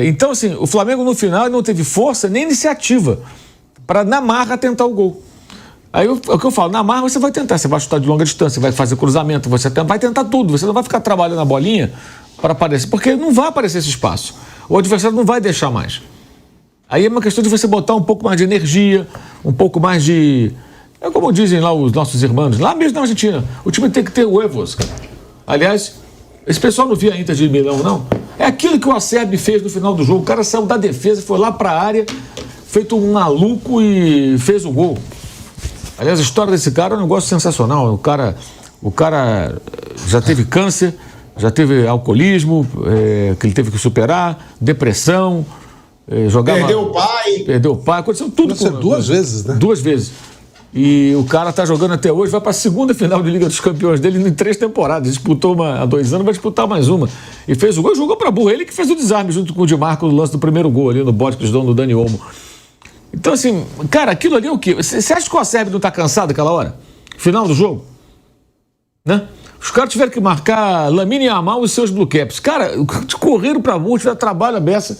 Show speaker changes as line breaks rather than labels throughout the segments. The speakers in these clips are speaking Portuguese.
Então, assim, o Flamengo no final não teve força nem iniciativa para, na marra, tentar o gol. Aí é o que eu falo, na marra você vai tentar, você vai chutar de longa distância, vai fazer cruzamento, você vai tentar tudo, você não vai ficar trabalhando a bolinha para aparecer, porque não vai aparecer esse espaço. O adversário não vai deixar mais. Aí é uma questão de você botar um pouco mais de energia, um pouco mais de... É como dizem lá os nossos irmãos, lá mesmo na Argentina, o time tem que ter huevos, cara. Aliás, esse pessoal não via a Inter de Milão, não? É aquilo que o Acerbi fez no final do jogo. O cara saiu da defesa, foi lá para a área, feito um maluco e fez o gol. Aliás, a história desse cara é um negócio sensacional. O cara já teve câncer, já teve alcoolismo, que ele teve que superar, depressão, jogava... Perdeu o pai, aconteceu tudo com...
Duas vezes, né?
2 vezes. E o cara tá jogando até hoje, vai para a segunda final de Liga dos Campeões dele em 3 temporadas. Disputou há 2 anos, vai disputar mais uma. E fez o gol, jogou para burro. Ele que fez o desarme junto com o Di Marco no lance do primeiro gol ali no bote que eles dão no Dani Olmo. Então, assim, cara, aquilo ali é o quê? Você acha que o Acerbi não tá cansado aquela hora? Final do jogo? Né? Os caras tiveram que marcar Lamine Yamal e seus blue caps. Cara, correram pra burro, tiveram trabalho a beça.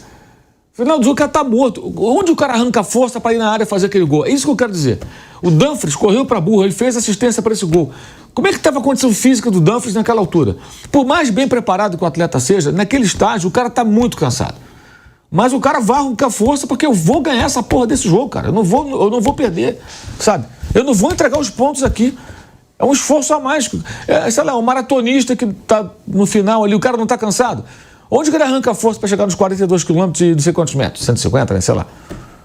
Final do jogo, o cara tá morto. Onde o cara arranca força para ir na área fazer aquele gol? É isso que eu quero dizer. O Dumfries correu pra burro, ele fez assistência para esse gol. Como é que estava a condição física do Dumfries naquela altura? Por mais bem preparado que o atleta seja, naquele estágio o cara tá muito cansado. Mas o cara vai arrancar força porque eu vou ganhar essa porra desse jogo, cara. Eu não vou perder, sabe? Eu não vou entregar os pontos aqui. É um esforço a mais. Sei lá, um maratonista que tá no final ali, o cara não tá cansado. Onde que ele arranca força para chegar nos 42 quilômetros e não sei quantos metros? 150, né? Sei lá.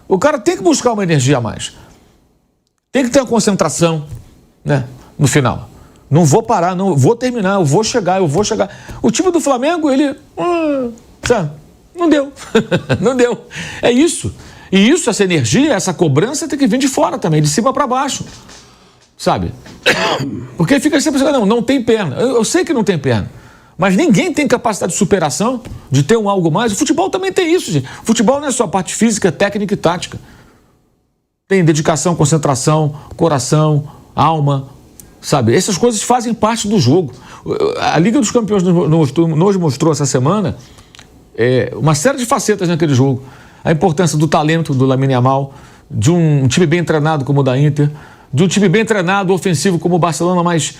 O cara tem que buscar uma energia a mais. Tem que ter uma concentração, né? No final. Não vou parar, não vou terminar, eu vou chegar. O time do Flamengo, ele... sabe? Não deu. Não deu. É isso. E isso, essa energia, essa cobrança tem que vir de fora também, de cima para baixo. Sabe? Porque fica sempre assim, não tem perna. Eu sei que não tem perna. Mas ninguém tem capacidade de superação, de ter um algo mais. O futebol também tem isso, gente. O futebol não é só parte física, técnica e tática. Tem dedicação, concentração, coração, alma, sabe? Essas coisas fazem parte do jogo. A Liga dos Campeões nos mostrou essa semana uma série de facetas naquele jogo. A importância do talento do Lamine Yamal, de um time bem treinado como o da Inter, de um time bem treinado, ofensivo como o Barcelona, mas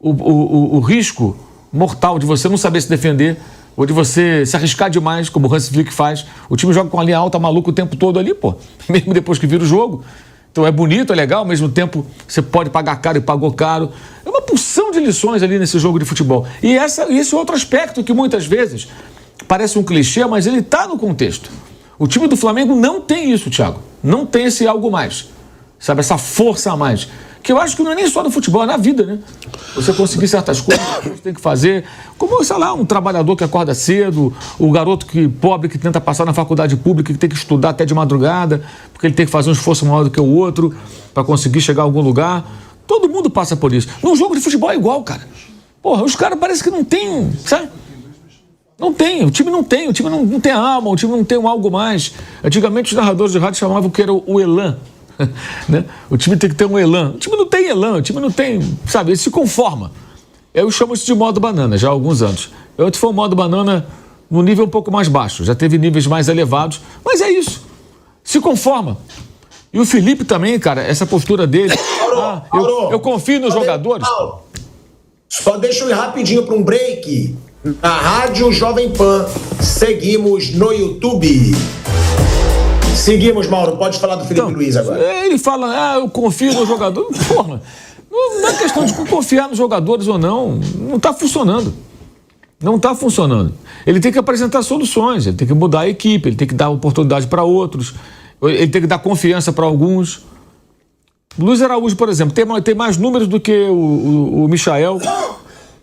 o risco mortal de você não saber se defender ou de você se arriscar demais, como o Hans Flick faz. O time joga com a linha alta, maluco o tempo todo ali, pô. Mesmo depois que vira o jogo. Então é bonito, é legal, ao mesmo tempo você pode pagar caro e pagou caro. É uma porção de lições ali nesse jogo de futebol. E esse outro aspecto que muitas vezes parece um clichê, mas ele está no contexto. O time do Flamengo não tem isso, Thiago. Não tem esse algo mais. Sabe, essa força a mais. Que eu acho que não é nem só no futebol, é na vida, né? Você conseguir certas coisas que você tem que fazer. Como, sei lá, um trabalhador que acorda cedo, o garoto pobre que tenta passar na faculdade pública, que tem que estudar até de madrugada, porque ele tem que fazer um esforço maior do que o outro para conseguir chegar a algum lugar. Todo mundo passa por isso. Num jogo de futebol é igual, cara. Porra, os caras parecem que não tem, sabe? Não tem, o time não tem alma, o time não tem um algo mais. Antigamente os narradores de rádio chamavam que era o elan. Né? O time tem que ter um elan. O time não tem elan, o time não tem, sabe, ele se conforma. Eu chamo isso de modo banana já há alguns anos. Antes foi um modo banana no nível um pouco mais baixo, já teve níveis mais elevados, mas é isso, se conforma. E o Felipe também, cara, essa postura dele, eu confio nos jogadores.
Só deixa eu ir rapidinho para um break. Na Rádio Jovem Pan, seguimos no YouTube. Seguimos, Mauro, pode falar do Felipe Luiz agora.
Ele fala, eu confio no jogador. Porra, não é questão de confiar nos jogadores ou não. Não está funcionando. Não está funcionando. Ele tem que apresentar soluções, ele tem que mudar a equipe, ele tem que dar oportunidade para outros, ele tem que dar confiança para alguns. Luiz Araújo, por exemplo, tem mais números do que o Michael.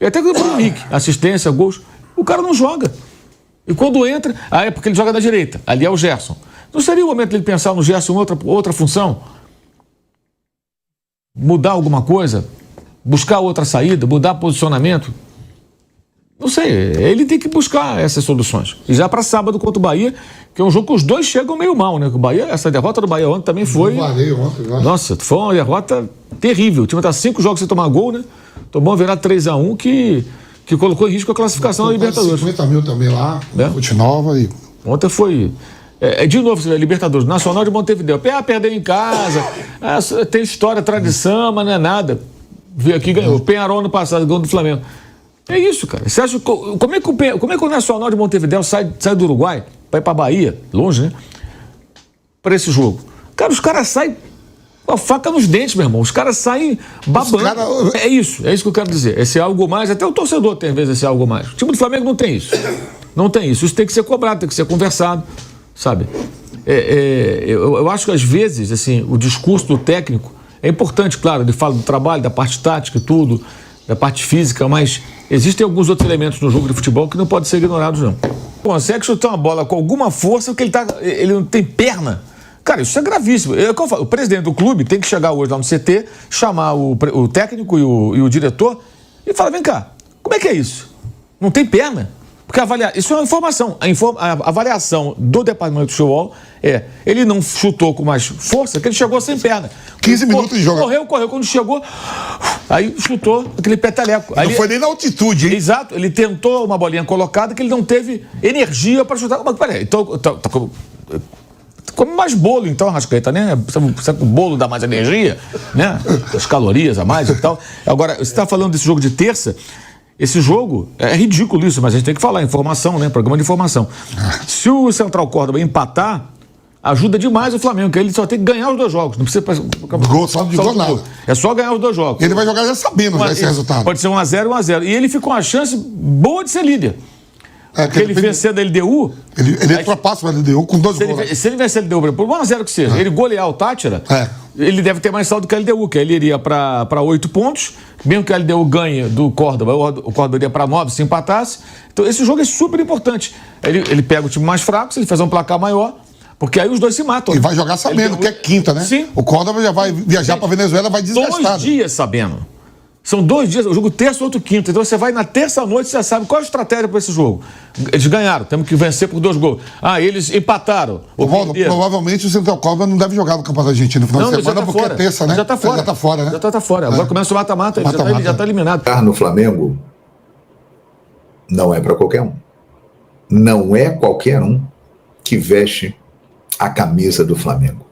E até que o Bruno Henrique, assistência, gols. O cara não joga. E quando entra, é porque ele joga da direita. Ali é o Gerson. Não seria o momento dele pensar no Gerson em outra função? Mudar alguma coisa? Buscar outra saída? Mudar posicionamento? Não sei. Ele tem que buscar essas soluções. E já para sábado contra o Bahia, que é um jogo que os dois chegam meio mal, né? O Bahia, essa derrota do Bahia ontem também foi... Nossa, foi uma derrota terrível. O time está 5 jogos sem tomar gol, né? Tomou virar 3-1 que colocou em risco a classificação da Libertadores.
50 mil também lá, Fonte Nova e...
Ontem foi... de novo, você vê, Libertadores, Nacional de Montevidéu. Perdeu em casa, tem história, tradição, mas não é nada. Veio aqui e ganhou. Penharol no passado, gol do Flamengo. É isso, cara. Você acha, como é que o Nacional de Montevidéu sai do Uruguai para ir para Bahia, longe, né? Para esse jogo? Cara, os caras saem com a faca nos dentes, meu irmão. Os caras saem babando. É isso que eu quero dizer. Esse algo mais, até o torcedor tem às vezes esse algo mais. O time do Flamengo não tem isso. Não tem isso. Isso tem que ser cobrado, tem que ser conversado, sabe? Eu acho que às vezes, assim, o discurso do técnico é importante, claro, ele fala do trabalho, da parte tática e tudo, da parte física, mas existem alguns outros elementos no jogo de futebol que não podem ser ignorados, não. Consegue chutar uma bola com alguma força porque ele não tem perna. Cara, isso é gravíssimo. O presidente do clube tem que chegar hoje lá no CT, chamar o técnico e o diretor e falar, vem cá, como é que é isso? Não tem perna? Porque isso é uma informação. A avaliação do departamento de futebol ele não chutou com mais força, que ele chegou sem perna.
15 minutos de jogo.
Correu. Quando chegou, aí chutou aquele peteleco.
Não foi nem na altitude, hein?
Exato. Ele tentou uma bolinha colocada que ele não teve energia para chutar. Mas peraí, então... Come mais bolo, então, Arrascaeta, né? Sabe que o bolo dá mais energia, né? As calorias a mais e tal. Agora, você está falando desse jogo de terça... Esse jogo, é ridículo isso, mas a gente tem que falar, informação, né? Programa de informação. Se o Central Córdoba empatar, ajuda demais o Flamengo, porque ele só tem que ganhar os 2 jogos. Não precisa...
Só de gol nada.
É só ganhar os 2 jogos.
Ele vai jogar já sabendo esse resultado.
Pode ser 1-0, 1-0. E ele fica com uma chance boa de ser líder. Porque ele vencer da LDU...
Ele ultrapassa o LDU com 2 gols.
Se ele vencer a LDU, por 1-0 que seja, ele golear o Tátira, ele deve ter mais saldo que a LDU, que ele iria para 8 pontos, mesmo que a LDU ganhe do Córdoba, o Córdoba iria para 9 se empatasse. Então esse jogo é super importante. Ele pega o time mais fraco, se ele fizer um placar maior, porque aí os dois se matam.
E vai jogar sabendo que é quinta, né?
Sim.
O Córdoba já vai viajar para Venezuela, vai desgastado.
2 dias sabendo. São 2 dias, o jogo terça, outro quinta. Então você vai na terça-noite, você já sabe qual é a estratégia para esse jogo. Eles ganharam, temos que vencer por 2 gols. Eles empataram.
Provavelmente o Central Córdoba não deve jogar no Campeonato Argentino no final de semana, porque é terça, né?
Já está fora.
Já está fora, né?
Já está fora. Agora começa o mata-mata, ele já está eliminado.
Estar no Flamengo não é para qualquer um. Não é qualquer um que veste a camisa do Flamengo.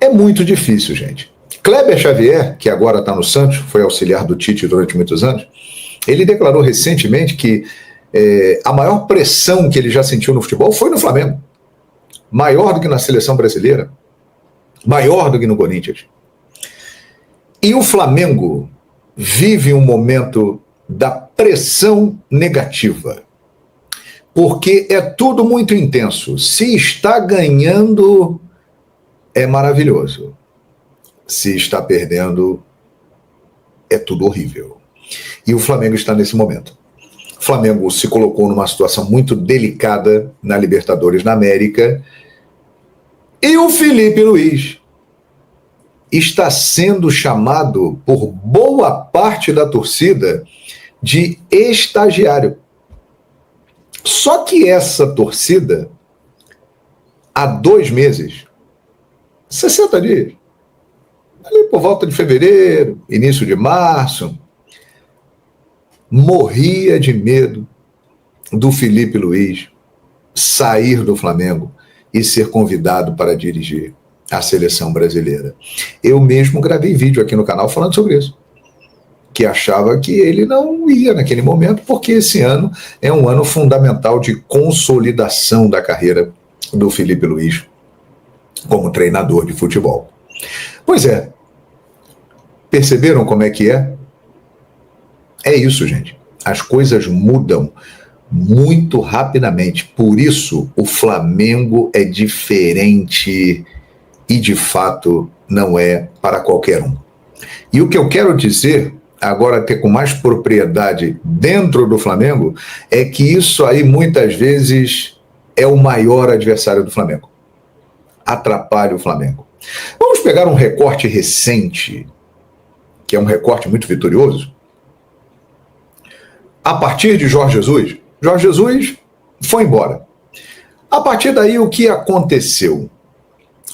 É muito difícil, gente. Kleber Xavier, que agora está no Santos, foi auxiliar do Tite durante muitos anos, ele declarou recentemente que a maior pressão que ele já sentiu no futebol foi no Flamengo. Maior do que na seleção brasileira, maior do que no Corinthians. E o Flamengo vive um momento da pressão negativa, porque é tudo muito intenso. Se está ganhando, é maravilhoso. Se está perdendo, é tudo horrível. E o Flamengo está nesse momento. O Flamengo se colocou numa situação muito delicada na Libertadores da América. E o Felipe Luiz está sendo chamado por boa parte da torcida de estagiário. Só que essa torcida, há 2 meses, 60 dias, ali por volta de fevereiro, início de março, morria de medo do Felipe Luiz sair do Flamengo e ser convidado para dirigir a seleção brasileira. Eu mesmo gravei vídeo aqui no canal falando sobre isso, que achava que ele não ia naquele momento, porque esse ano é um ano fundamental de consolidação da carreira do Felipe Luiz como treinador de futebol. Pois é, perceberam como é que é? É isso, gente. As coisas mudam muito rapidamente. Por isso, o Flamengo é diferente e, de fato, não é para qualquer um. E o que eu quero dizer, agora até com mais propriedade dentro do Flamengo, é que isso aí, muitas vezes, é o maior adversário do Flamengo. Atrapalha o Flamengo. Vamos pegar um recorte recente, que é um recorte muito vitorioso. A partir de Jorge Jesus foi embora. A partir daí, o que aconteceu?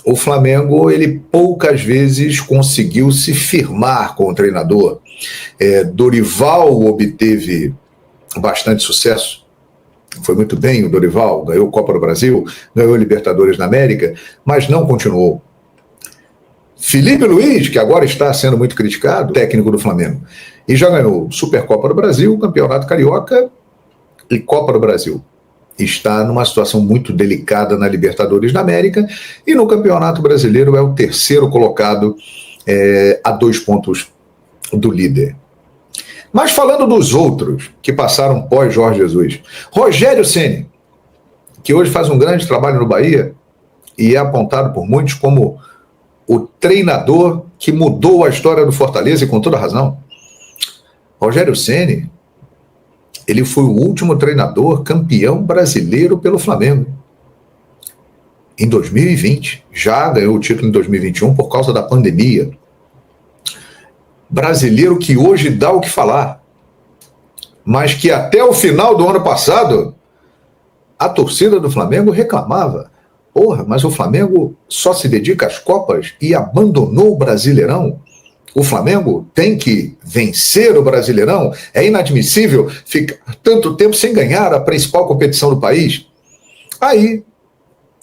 O Flamengo, ele poucas vezes conseguiu se firmar com o treinador. Dorival obteve bastante sucesso Foi muito bem o Dorival, ganhou Copa do Brasil, ganhou Libertadores da América, mas não continuou. Felipe Luiz, que agora está sendo muito criticado, técnico do Flamengo, e já ganhou Supercopa do Brasil, Campeonato Carioca e Copa do Brasil. Está numa situação muito delicada na Libertadores da América e no Campeonato Brasileiro é o terceiro colocado a 2 pontos do líder. Mas falando dos outros que passaram pós Jorge Jesus, Rogério Ceni, que hoje faz um grande trabalho no Bahia e é apontado por muitos como o treinador que mudou a história do Fortaleza, e com toda razão. Rogério Ceni, ele foi o último treinador campeão brasileiro pelo Flamengo. Em 2020, já ganhou o título em 2021 por causa da pandemia. Brasileiro que hoje dá o que falar, mas que até o final do ano passado, a torcida do Flamengo reclamava. Porra, mas o Flamengo só se dedica às Copas e abandonou o Brasileirão? O Flamengo tem que vencer o Brasileirão? É inadmissível ficar tanto tempo sem ganhar a principal competição do país? Aí,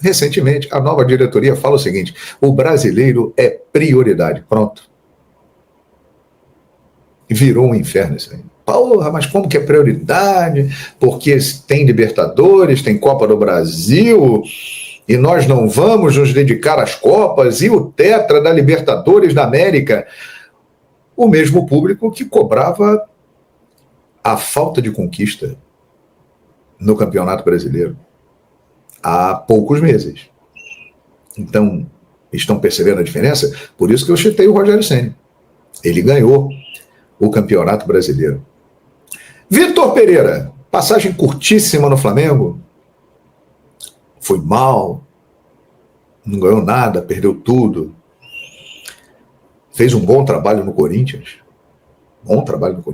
recentemente, a nova diretoria fala o seguinte: o brasileiro é prioridade. Pronto. Virou um inferno isso aí. Porra, mas como que é prioridade? Porque tem Libertadores, tem Copa do Brasil, e nós não vamos nos dedicar às Copas, e o tetra da Libertadores da América. O mesmo público que cobrava a falta de conquista no Campeonato Brasileiro há poucos meses. Então, estão percebendo a diferença? Por isso que eu citei o Rogério Ceni. Ele ganhou o Campeonato Brasileiro. Vitor Pereira, passagem curtíssima no Flamengo, foi mal, não ganhou nada, perdeu tudo. Fez um bom trabalho no Corinthians.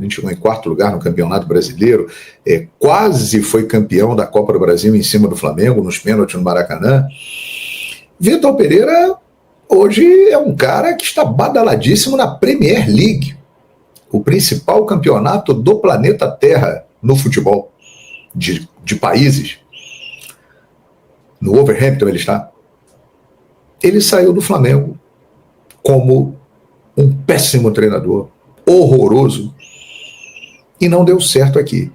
Chegou em 4º lugar no Campeonato Brasileiro, quase foi campeão da Copa do Brasil em cima do Flamengo, nos pênaltis no Maracanã. Vitor Pereira hoje é um cara que está badaladíssimo na Premier League, o principal campeonato do planeta Terra no futebol, de países. No Wolverhampton ele está. Ele saiu do Flamengo como um péssimo treinador, horroroso, e não deu certo aqui.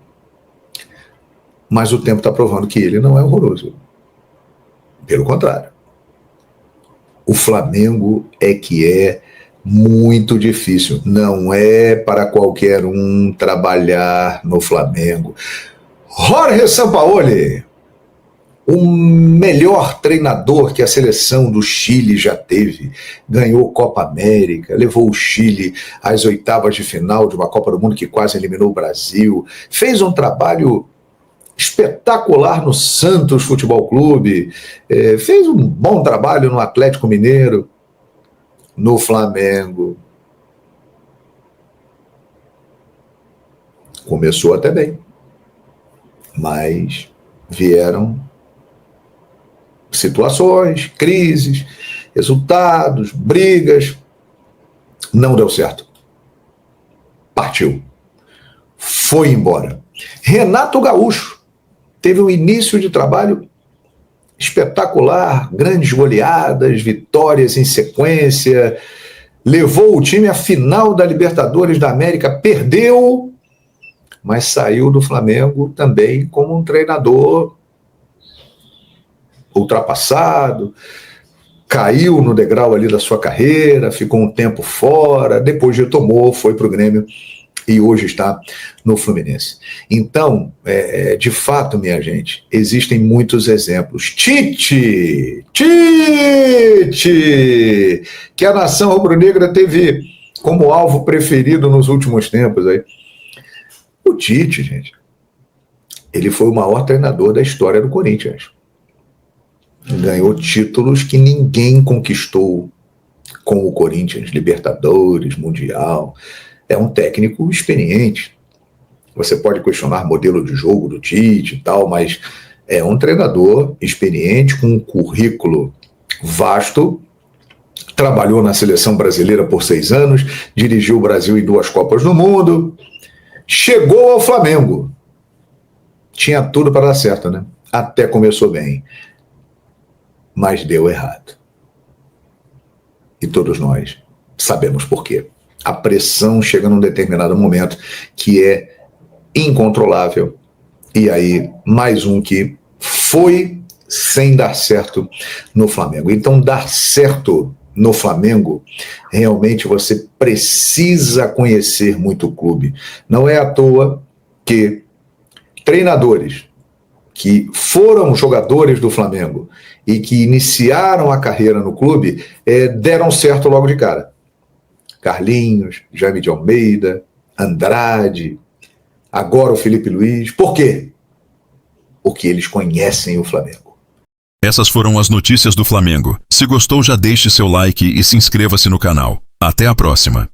Mas o tempo está provando que ele não é horroroso. Pelo contrário. O Flamengo é que é muito difícil. Não é para qualquer um trabalhar no Flamengo. Jorge Sampaoli, o melhor treinador que a seleção do Chile já teve, ganhou Copa América, levou o Chile às 8º de final de uma Copa do Mundo que quase eliminou o Brasil, fez um trabalho espetacular no Santos Futebol Clube, fez um bom trabalho no Atlético Mineiro, no Flamengo. Começou até bem, mas vieram situações, crises, resultados, brigas. Não deu certo. Partiu. Foi embora. Renato Gaúcho teve um início de trabalho espetacular, grandes goleadas, vitórias em sequência, levou o time à final da Libertadores da América, perdeu, mas saiu do Flamengo também como um treinador ultrapassado, caiu no degrau ali da sua carreira, ficou um tempo fora, depois retomou, foi para o Grêmio e hoje está no Fluminense. Então, de fato, minha gente, existem muitos exemplos. Tite, que a nação rubro-negra teve como alvo preferido nos últimos tempos. Aí. O Tite, gente, ele foi o maior treinador da história do Corinthians. Ganhou títulos que ninguém conquistou com o Corinthians, Libertadores, Mundial. É um técnico experiente. Você pode questionar modelo de jogo do Tite e tal, mas é um treinador experiente, com um currículo vasto, trabalhou na seleção brasileira por 6 anos, dirigiu o Brasil em 2 Copas do Mundo, chegou ao Flamengo. tinha tudo para dar certo, né? Até começou bem, mas deu errado. E todos nós sabemos por quê. A pressão chega num determinado momento que é incontrolável. E aí, mais um que foi sem dar certo no Flamengo. Então, dar certo no Flamengo, realmente você precisa conhecer muito o clube. Não é à toa que treinadores que foram jogadores do Flamengo e que iniciaram a carreira no clube, deram certo logo de cara. Carlinhos, Jaime de Almeida, Andrade, agora o Felipe Luiz. Por quê? Porque eles conhecem o Flamengo.
Essas foram as notícias do Flamengo. Se gostou, já deixe seu like e se inscreva-se no canal. Até a próxima.